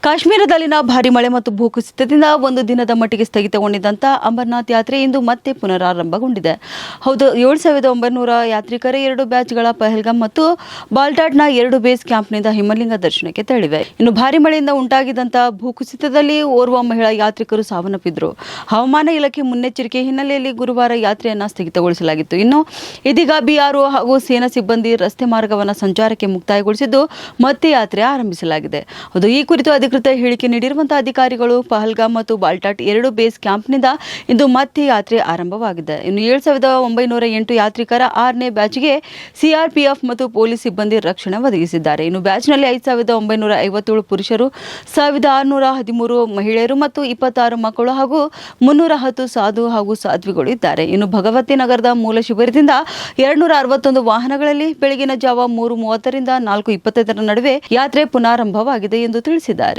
ಕಾಶ್ಮೀರದಲ್ಲಿನ ಭಾರಿ ಮಳೆ ಮತ್ತು ಭೂಕುಸಿತದಿಂದ ಒಂದು ದಿನದ ಮಟ್ಟಿಗೆ ಸ್ಥಗಿತಗೊಂಡಿದ್ದಂಥ ಅಮರನಾಥ್ ಯಾತ್ರೆ ಇಂದು ಮತ್ತೆ ಪುನರಾರಂಭಗೊಂಡಿದೆ. ಹೌದು, 7,900 ಯಾತ್ರಿಕರ 2 ಬ್ಯಾಚ್ಗಳ ಪಹಲ್ಗಾಮ್ ಮತ್ತು ಬಾಲ್ಟಾಟ್ನ 2 ಬೇಸ್ ಕ್ಯಾಂಪ್ನಿಂದ ಹಿಮಲಿಂಗ ದರ್ಶನಕ್ಕೆ ತೆರಳಿವೆ. ಇನ್ನು ಭಾರಿ ಮಳೆಯಿಂದ ಉಂಟಾಗಿದ್ದಂಥ ಭೂಕುಸಿತದಲ್ಲಿ ಓರ್ವ ಮಹಿಳಾ ಯಾತ್ರಿಕರು ಸಾವನ್ನಪ್ಪಿದ್ರು. ಹವಾಮಾನ ಇಲಾಖೆ ಮುನ್ನೆಚ್ಚರಿಕೆ ಹಿನ್ನೆಲೆಯಲ್ಲಿ ಗುರುವಾರ ಯಾತ್ರೆಯನ್ನು ಸ್ಥಗಿತಗೊಳಿಸಲಾಗಿತ್ತು. ಇನ್ನು ಇದೀಗ ಬಿಆರ್ಒ ಹಾಗೂ ಸೇನಾ ಸಿಬ್ಬಂದಿ ರಸ್ತೆ ಮಾರ್ಗವನ್ನು ಸಂಚಾರಕ್ಕೆ ಮುಕ್ತಾಯಗೊಳಿಸಿದ್ದು ಮತ್ತೆ ಯಾತ್ರೆ ಆರಂಭಿಸಲಾಗಿದೆ. ಹೌದು, ಈ ಕುರಿತು ಅಧಿಕೃತ ಹೇಳಿಕೆ ನೀಡಿರುವಂತಹ ಅಧಿಕಾರಿಗಳು ಪಹಲ್ಗಾಮ್ ಮತ್ತು ಬಾಲ್ಟಾಟ್ 2 ಬೇಸ್ ಕ್ಯಾಂಪ್ನಿಂದ ಇಂದು ಮತ್ತೆ ಯಾತ್ರೆ ಆರಂಭವಾಗಿದೆ. ಇನ್ನು 7,908 ಯಾತ್ರಿಕರ 6ನೇ ಬ್ಯಾಚ್ಗೆ ಸಿಆರ್ಪಿಎಫ್ ಮತ್ತು ಪೊಲೀಸ್ ಸಿಬ್ಬಂದಿ ರಕ್ಷಣೆ ಒದಗಿಸಿದ್ದಾರೆ. ಇನ್ನು ಬ್ಯಾಚ್ನಲ್ಲಿ 5,957 ಪುರುಷರು, 1,613 ಮಹಿಳೆಯರು ಮತ್ತು 26 ಮಕ್ಕಳು ಹಾಗೂ 310 ಸಾಧು ಹಾಗೂ ಸಾಧ್ವಿಗಳು ಇದ್ದಾರೆ. ಇನ್ನು ಭಗವತಿ ನಗರದ ಮೂಲ ಶಿಬಿರದಿಂದ 261 ವಾಹನಗಳಲ್ಲಿ ಬೆಳಗಿನ ಜಾವ 3:30ರಿಂದ 4:25 ನಡುವೆ ಯಾತ್ರೆ ಪುನಾರಂಭವಾಗಿದೆ ಎಂದು ತಿಳಿಸಿದ್ದಾರೆ.